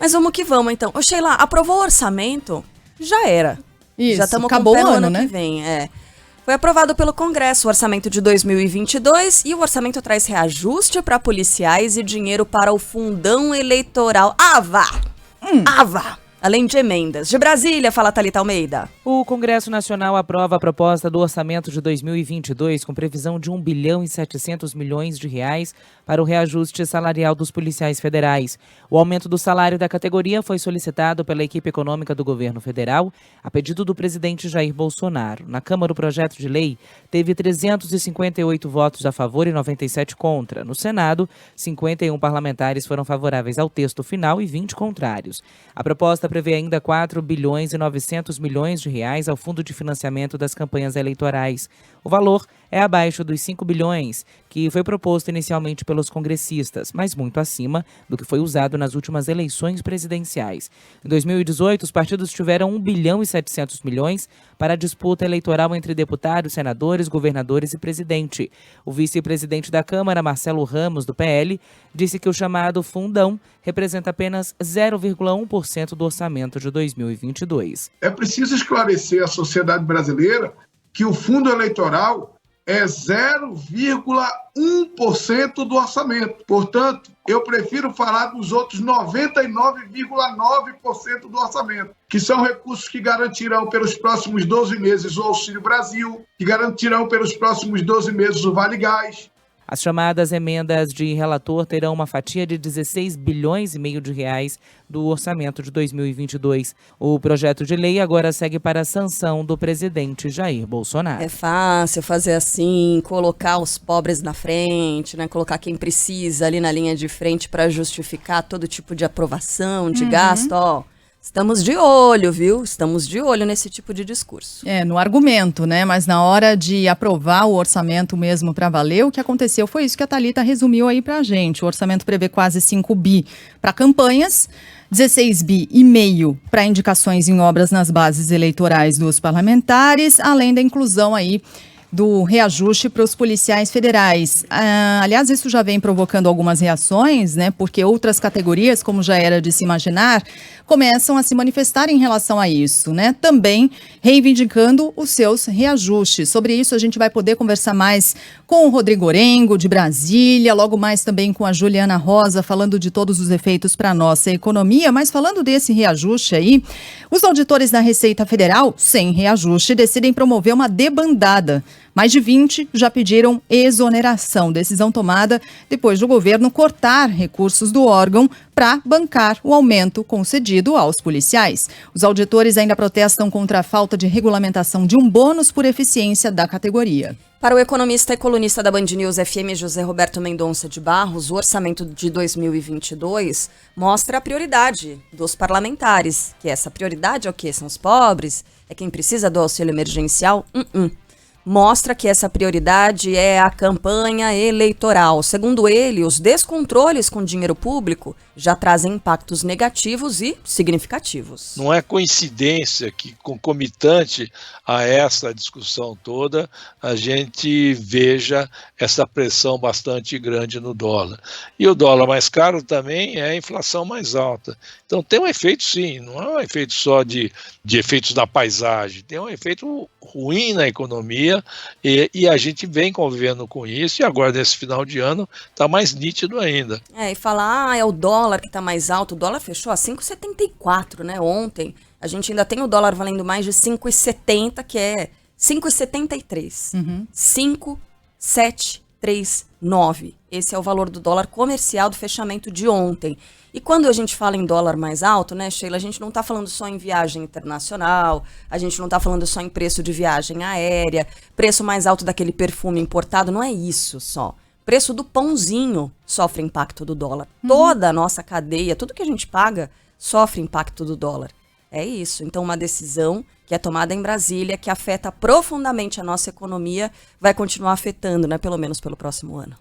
Mas vamos que vamos, então. Ô, Sheila, aprovou o orçamento? Já era. Isso, já estamos acabou com o pé o no ano, ano né? que vem. Foi aprovado pelo Congresso o orçamento de 2022 e o orçamento traz reajuste para policiais e dinheiro para o fundão eleitoral. Ava! Além de emendas. De Brasília, fala Thalita Almeida. O Congresso Nacional aprova a proposta do orçamento de 2022 com previsão de 1 bilhão e 700 milhões de reais para o reajuste salarial dos policiais federais. O aumento do salário da categoria foi solicitado pela equipe econômica do governo federal a pedido do presidente Jair Bolsonaro. Na Câmara, o projeto de lei teve 358 votos a favor e 97 contra. No Senado, 51 parlamentares foram favoráveis ao texto final e 20 contrários. A proposta prevê ainda 4 bilhões e 900 milhões de reais ao Fundo de Financiamento das Campanhas Eleitorais. O valor é abaixo dos 5 bilhões, que foi proposto inicialmente pelos congressistas, mas muito acima do que foi usado nas últimas eleições presidenciais. Em 2018, os partidos tiveram 1 bilhão e 700 milhões para a disputa eleitoral entre deputados, senadores, governadores e presidente. O vice-presidente da Câmara, Marcelo Ramos, do PL, disse que o chamado fundão representa apenas 0,1% do orçamento de 2022. É preciso esclarecer à sociedade brasileira que o fundo eleitoral é 0,1% do orçamento. Portanto, eu prefiro falar dos outros 99,9% do orçamento, que são recursos que garantirão pelos próximos 12 meses o Auxílio Brasil, que garantirão pelos próximos 12 meses o Vale Gás. As chamadas emendas de relator terão uma fatia de 16 bilhões e meio de reais do orçamento de 2022. O projeto de lei agora segue para a sanção do presidente Jair Bolsonaro. É fácil fazer assim, colocar os pobres na frente, né? Colocar quem precisa ali na linha de frente para justificar todo tipo de aprovação, de gasto, ó. Estamos de olho, viu? Estamos de olho nesse tipo de discurso. No argumento, né? Mas na hora de aprovar o orçamento mesmo para valer, o que aconteceu foi isso que a Thalita resumiu aí pra gente. O orçamento prevê quase 5 bi para campanhas, 16 bi e meio para indicações em obras nas bases eleitorais dos parlamentares, além da inclusão aí do reajuste para os policiais federais. Aliás, isso já vem provocando algumas reações, né? Porque outras categorias, como já era de se imaginar, começam a se manifestar em relação a isso, né? Também reivindicando os seus reajustes. Sobre isso, a gente vai poder conversar mais com o Rodrigo Orengo, de Brasília, logo mais também com a Juliana Rosa, falando de todos os efeitos para a nossa economia. Mas falando desse reajuste aí, os auditores da Receita Federal, sem reajuste, decidem promover uma debandada. Mais de 20 já pediram exoneração, decisão tomada depois do governo cortar recursos do órgão para bancar o aumento concedido aos policiais. Os auditores ainda protestam contra a falta de regulamentação de um bônus por eficiência da categoria. Para o economista e colunista da Band News FM, José Roberto Mendonça de Barros, o orçamento de 2022 mostra a prioridade dos parlamentares. Que essa prioridade é o quê? São os pobres? É quem precisa do auxílio emergencial? Mostra que essa prioridade é a campanha eleitoral. Segundo ele, os descontroles com dinheiro público já trazem impactos negativos e significativos. Não é coincidência que, concomitante a essa discussão toda, a gente veja essa pressão bastante grande no dólar. E o dólar mais caro também é a inflação mais alta. Então tem um efeito sim, não é um efeito só de efeitos da paisagem, tem um efeito ruim na economia e a gente vem convivendo com isso e agora nesse final de ano está mais nítido ainda. E falar, é o dólar que está mais alto, o dólar fechou a 5,74, né, ontem. A gente ainda tem o dólar valendo mais de 5,70, que é 5,73. 5,739. Esse é o valor do dólar comercial do fechamento de ontem. E quando a gente fala em dólar mais alto, né, Sheila, a gente não está falando só em viagem internacional, a gente não está falando só em preço de viagem aérea, preço mais alto daquele perfume importado, não é isso só. Preço do pãozinho sofre impacto do dólar. Toda a nossa cadeia, tudo que a gente paga, sofre impacto do dólar. É isso. Então, uma decisão que é tomada em Brasília, que afeta profundamente a nossa economia, vai continuar afetando, né, pelo menos pelo próximo ano.